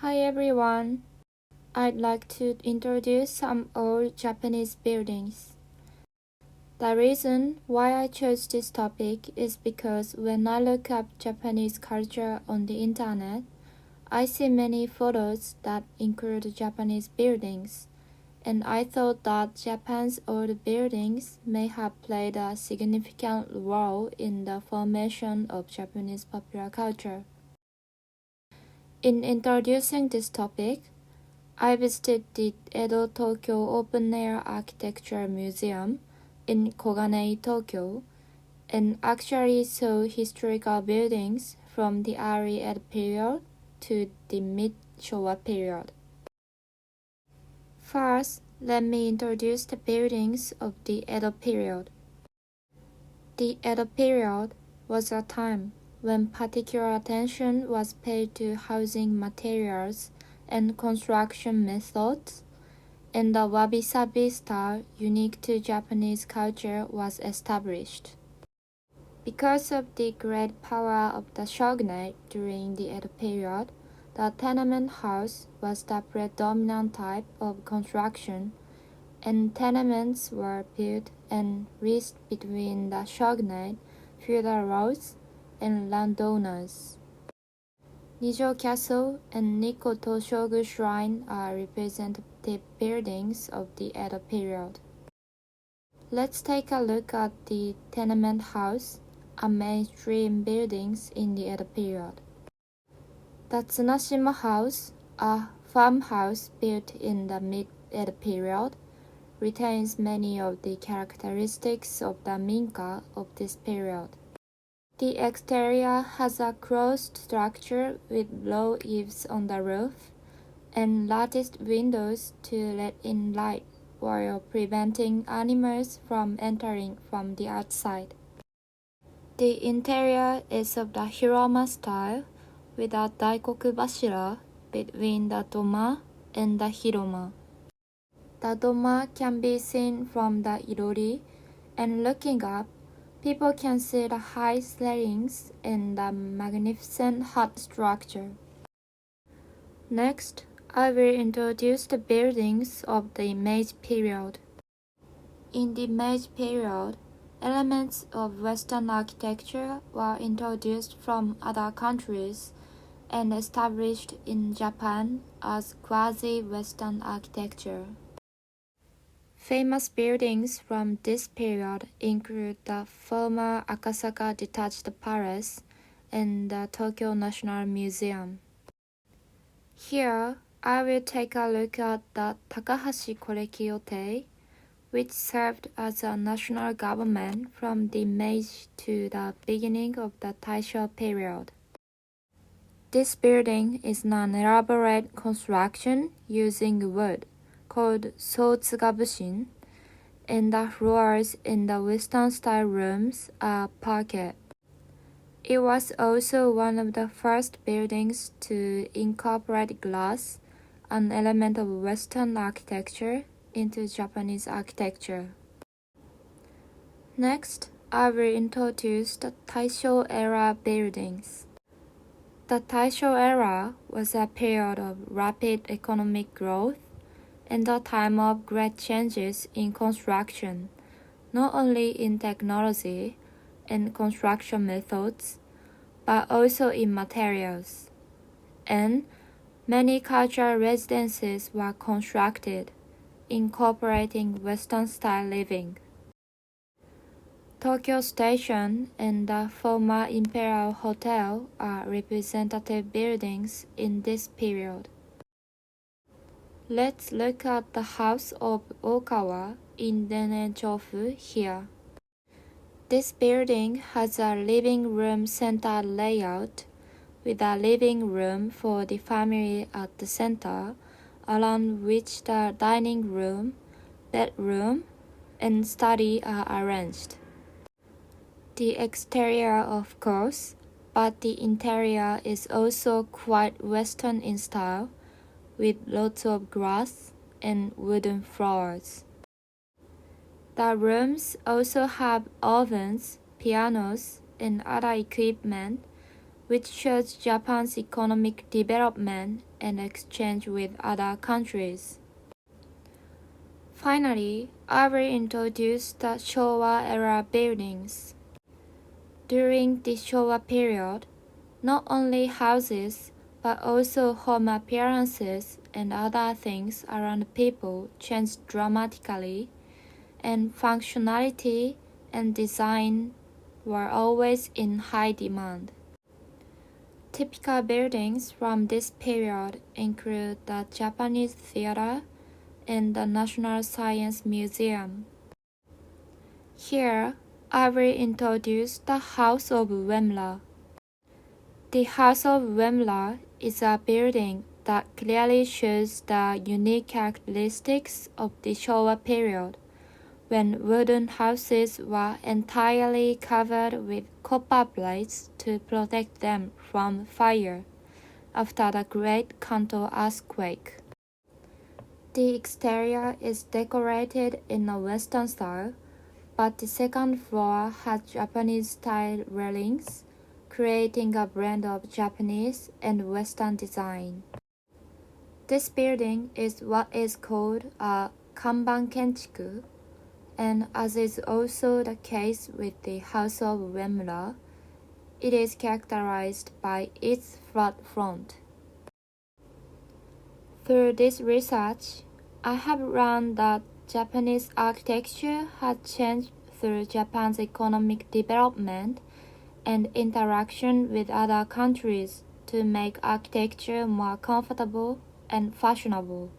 Hi everyone. I'd like to introduce some old Japanese buildings. The reason why I chose this topic is because when I look up Japanese culture on the internet, I see many photos that include Japanese buildings, and I thought that Japan's old buildings may have played a significant role in the formation of Japanese popular culture. In introducing this topic, I visited the Edo Tokyo Open Air Architecture Museum in Koganei, Tokyo, and actually saw historical buildings from the early Edo period to the mid-Showa period. First, let me introduce the buildings of the Edo period. The Edo period was a time when particular attention was paid to housing materials and construction methods, and the wabi-sabi style unique to Japanese culture was established. Because of the great power of the shogunate during the Edo period, the tenement house was the predominant type of construction, and tenements were built and leased between the shogunate, feudal lords, and landowners. Nijo Castle and Nikko Toshogu Shrine are representative buildings of the Edo period. Let's take a look at the tenement house, a mainstream buildings in the Edo period. The Tsunashima House, a farmhouse built in the mid-Edo period, retains many of the characteristics of the minka of this period. The exterior has a closed structure with low eaves on the roof and latticed windows to let in light while preventing animals from entering from the outside. The interior is of the Hiroma style with a daikoku bashira between the doma and the hiroma. The doma can be seen from the irori, and looking up, people can see the high ceilings and the magnificent hut structure. Next, I will introduce the buildings of the Meiji period. In the Meiji period, elements of Western architecture were introduced from other countries and established in Japan as quasi-Western architecture. Famous buildings from this period include the former Akasaka Detached Palace and the Tokyo National Museum. Here, I will take a look at the Takahashi Korekiyote, which served as a national government from the Meiji to the beginning of the Taisho period. This building is an elaborate construction using wood called Sotsugabushin, and the floors in the Western-style rooms are parquet. It was also one of the first buildings to incorporate glass, an element of Western architecture, into Japanese architecture. Next, I will introduce the Taisho era buildings. The Taisho era was a period of rapid economic growth and a time of great changes in construction, not only in technology and construction methods, but also in materials. And many cultural residences were constructed, incorporating Western-style living. Tokyo Station and the former Imperial Hotel are representative buildings in this period. Let's look at the House of Okawa in Dene-Chofu here. This building has a living room-centered layout with a living room for the family at the center, around which the dining room, bedroom, and study are arranged. The exterior, of course, but the interior is also quite Western in style, with lots of glass and wooden floors. The rooms also have ovens, pianos, and other equipment, which shows Japan's economic development and exchange with other countries. Finally, I will introduce the Showa-era buildings. During the Showa period, not only houses, but also home appearances and other things around people changed dramatically, and functionality and design were always in high demand. Typical buildings from this period include the Japanese Theater and the National Science Museum. Here, I will introduce the House of Wemla. The House of Wemla is a building that clearly shows the unique characteristics of the Showa period, when wooden houses were entirely covered with copper plates to protect them from fire after the Great Kanto earthquake. The exterior is decorated in a Western style, but the second floor has Japanese-style railings, creating a blend of Japanese and Western design. This building is what is called a kanban kenchiku, and as is also the case with the House of Wemla, it is characterized by its flat front. Through this research, I have learned that Japanese architecture has changed through Japan's economic development and interaction with other countries to make architecture more comfortable and fashionable.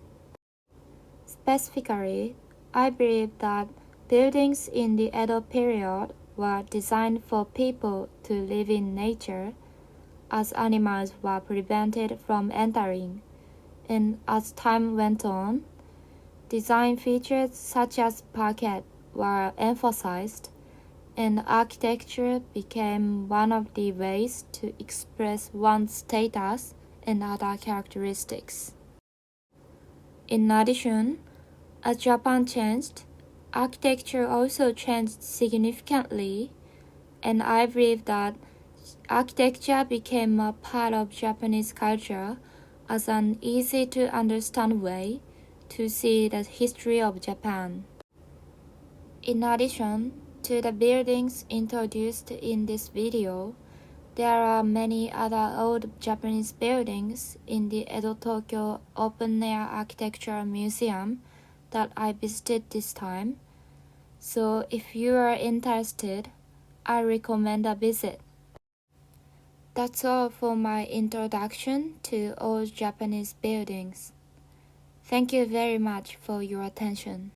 Specifically, I believe that buildings in the Edo period were designed for people to live in nature, as animals were prevented from entering, and as time went on, design features such as parquet were emphasized, and architecture became one of the ways to express one's status and other characteristics. In addition, as Japan changed, architecture also changed significantly, and I believe that architecture became a part of Japanese culture as an easy-to-understand way to see the history of Japan. In addition to the buildings introduced in this video, there are many other old Japanese buildings in the Edo Tokyo Open Air Architecture Museum that I visited this time, so if you are interested, I recommend a visit. That's all for my introduction to old Japanese buildings. Thank you very much for your attention.